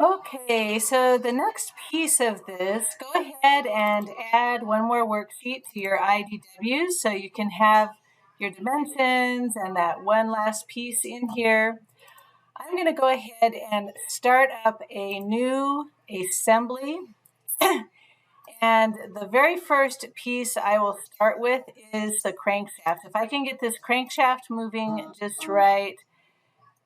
Okay, so the next piece of this, go ahead and add one more worksheet to your IDWs so you can have your dimensions and that one last piece in here. I'm going to go ahead and start up a new assembly. And the very first piece I will start with is the crankshaft. If I can get this crankshaft moving just right,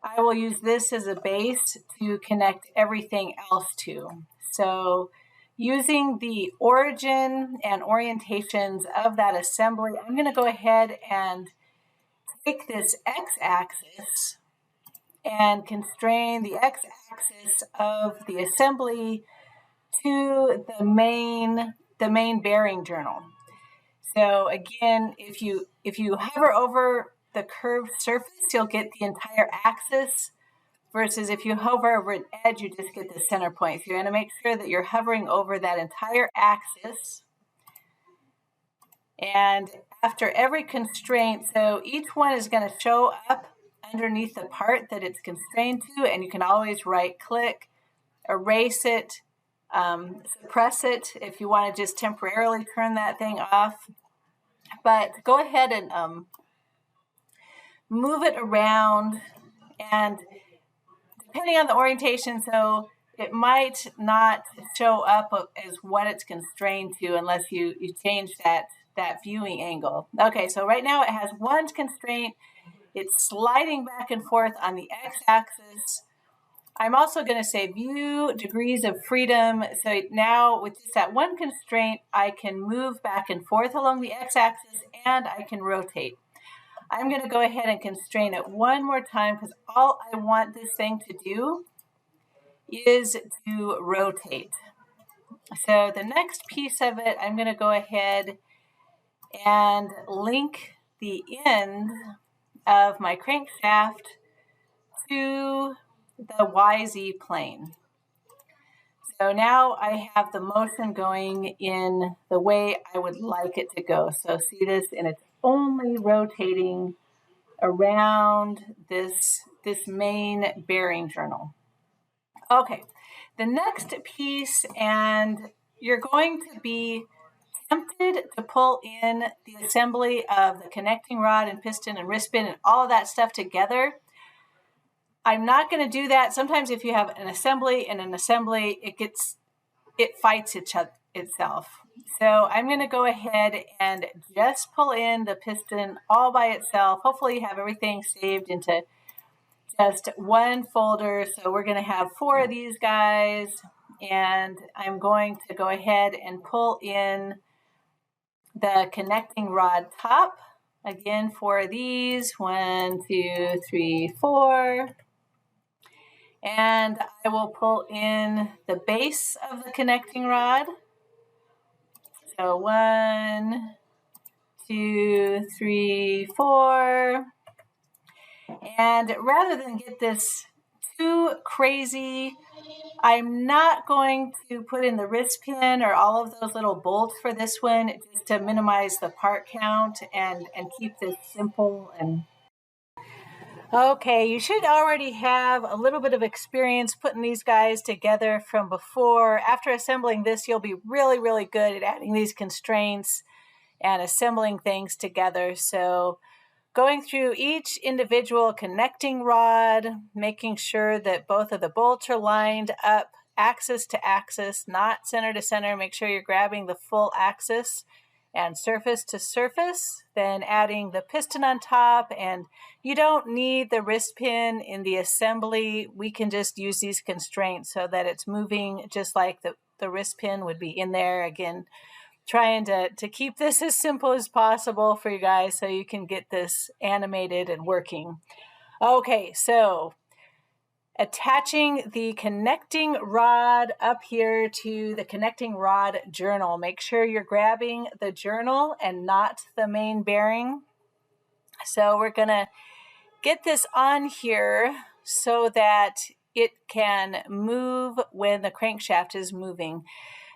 I will use this as a base to connect everything else to. So using the origin and orientations of that assembly, I'm going to go ahead and take this x-axis and constrain the x-axis of the assembly to the main bearing journal. So again, if you hover over the curved surface, you'll get the entire axis, versus if you hover over an edge, you just get the center point. So you're going to make sure that you're hovering over that entire axis. And after every constraint, so each one is going to show up underneath the part that it's constrained to, and you can always right-click, erase it, suppress it if you want to just temporarily turn that thing off. But go ahead and move it around, and depending on the orientation, so it might not show up as what it's constrained to unless you change that viewing angle. Okay, so right now it has one constraint. It's sliding back and forth on the x-axis. I'm also going to say view degrees of freedom. So now with just that one constraint, I can move back and forth along the x-axis and I can rotate. I'm going to go ahead and constrain it one more time because all I want this thing to do is to rotate. So the next piece of it, I'm going to go ahead and link the end of my crankshaft to the YZ plane. So now I have the motion going in the way I would like it to go. So see this, and it's only rotating around this main bearing journal. Okay, the next piece, and you're going to be tempted to pull in the assembly of the connecting rod and piston and wrist pin and all of that stuff together. I'm not going to do that. Sometimes if you have an assembly and an assembly, it fights itself. So I'm going to go ahead and just pull in the piston all by itself. Hopefully you have everything saved into just one folder. So we're going to have 4 of these guys, and I'm going to go ahead and pull in the connecting rod top. Again, 4 of these, 1, 2, 3, 4. And I will pull in the base of the connecting rod. So 1, 2, 3, 4. And rather than get this too crazy, I'm not going to put in the wrist pin or all of those little bolts for this one, just to minimize the part count and keep this simple. And okay, you should already have a little bit of experience putting these guys together from before. After assembling this, you'll be really, really good at adding these constraints and assembling things together. So going through each individual connecting rod, making sure that both of the bolts are lined up axis to axis, not center to center. Make sure you're grabbing the full axis and surface to surface, then adding the piston on top. And you don't need the wrist pin in the assembly. We can just use these constraints so that it's moving just like the wrist pin would be in there. Again, trying to keep this as simple as possible for you guys so you can get this animated and working. Okay, so attaching the connecting rod up here to the connecting rod journal. Make sure you're grabbing the journal and not the main bearing. So we're going to get this on here so that it can move when the crankshaft is moving.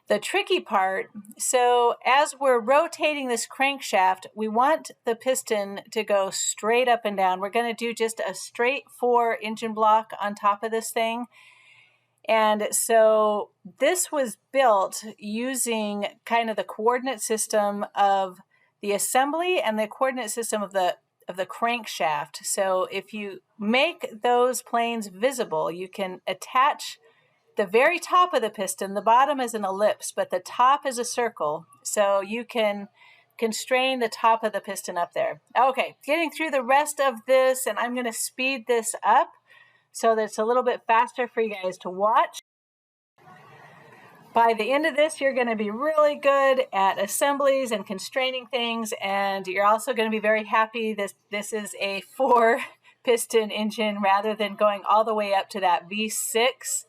The tricky part, so as we're rotating this crankshaft, we want the piston to go straight up and down. We're going to do just a straight 4 engine block on top of this thing. And so this was built using kind of the coordinate system of the assembly and the coordinate system of the crankshaft. So if you make those planes visible, you can attach the very top of the piston. The bottom is an ellipse, but the top is a circle. So you can constrain the top of the piston up there. Okay, getting through the rest of this, and I'm going to speed this up so that it's a little bit faster for you guys to watch. By the end of this, you're going to be really good at assemblies and constraining things, and you're also going to be very happy this is a 4-piston engine rather than going all the way up to that V6.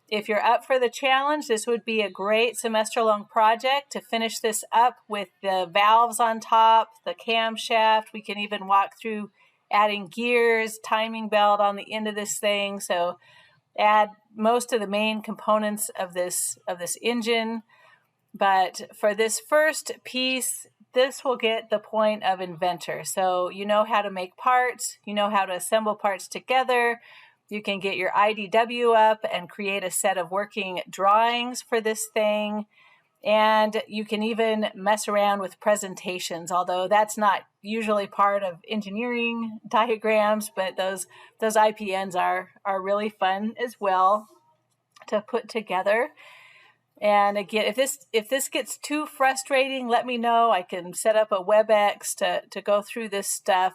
If you're up for the challenge, this would be a great semester-long project to finish this up with the valves on top, the camshaft. We can even walk through adding gears, timing belt on the end of this thing. So add most of the main components of this engine. But for this first piece, this will get the point of inventor. So you know how to make parts, you know how to assemble parts together. You can get your IDW up and create a set of working drawings for this thing. And you can even mess around with presentations, although that's not usually part of engineering diagrams, but those IPNs are really fun as well to put together. And again, if this gets too frustrating, let me know. I can set up a WebEx to go through this stuff.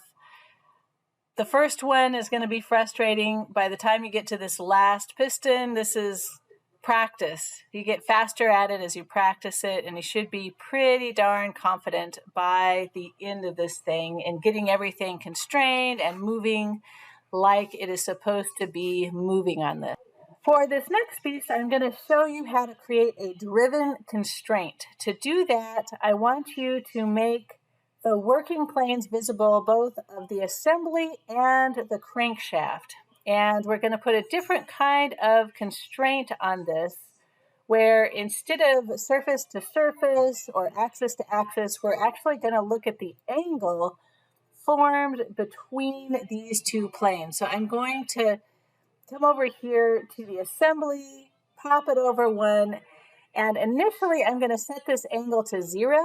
The first one is going to be frustrating. By the time you get to this last piston, this is practice. You get faster at it as you practice it, and you should be pretty darn confident by the end of this thing and getting everything constrained and moving like it is supposed to be moving on this. For this next piece, I'm going to show you how to create a driven constraint. To do that, I want you to make the working planes visible, both of the assembly and the crankshaft. And we're going to put a different kind of constraint on this, where instead of surface to surface or axis to axis, we're actually going to look at the angle formed between these two planes. So I'm going to come over here to the assembly, pop it over one, and initially I'm going to set this angle to 0.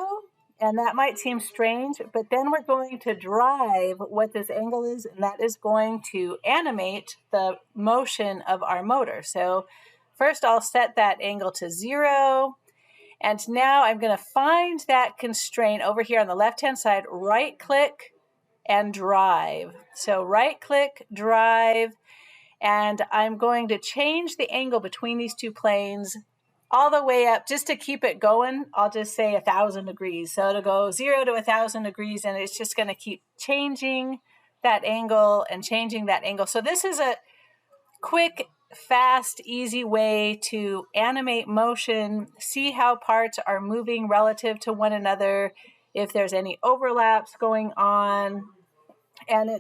And that might seem strange, but then we're going to drive what this angle is, and that is going to animate the motion of our motor. So first I'll set that angle to 0, and now I'm going to find that constraint over here on the left-hand side, right-click and drive. So right-click, drive, and I'm going to change the angle between these two planes all the way up. Just to keep it going, I'll just say 1,000 degrees. So it'll go 0 to 1,000 degrees, and it's just going to keep changing that angle and changing that angle. So this is a quick, fast, easy way to animate motion, see how parts are moving relative to one another, if there's any overlaps going on. And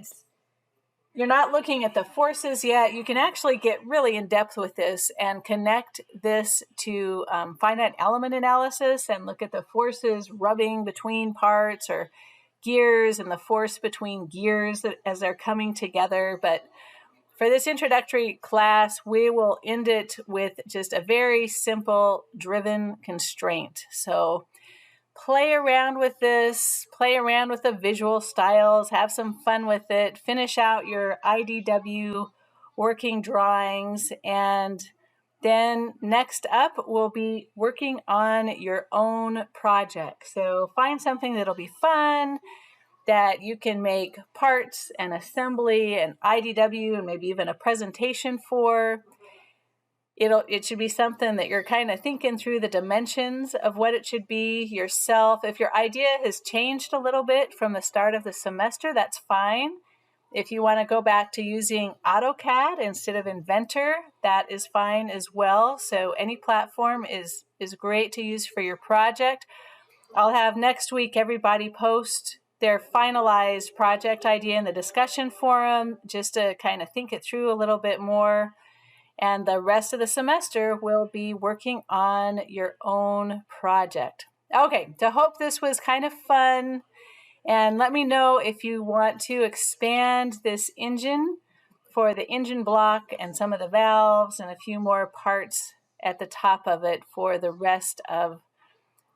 you're not looking at the forces yet. You can actually get really in depth with this and connect this to finite element analysis and look at the forces rubbing between parts or gears and the force between gears as they're coming together. But for this introductory class, we will end it with just a very simple driven constraint. So play around with this, play around with the visual styles, have some fun with it, finish out your IDW working drawings, and then next up we'll be working on your own project. So find something that'll be fun, that you can make parts and assembly and IDW and maybe even a presentation for. It should be something that you're kind of thinking through the dimensions of what it should be yourself. If your idea has changed a little bit from the start of the semester, that's fine. If you want to go back to using AutoCAD instead of Inventor, that is fine as well. So any platform is great to use for your project. I'll have next week everybody post their finalized project idea in the discussion forum just to kind of think it through a little bit more. And the rest of the semester will be working on your own project. Okay, so hope this was kind of fun. And let me know if you want to expand this engine for the engine block and some of the valves and a few more parts at the top of it for the rest of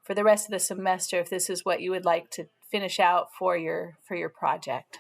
the semester, if this is what you would like to finish out for your project.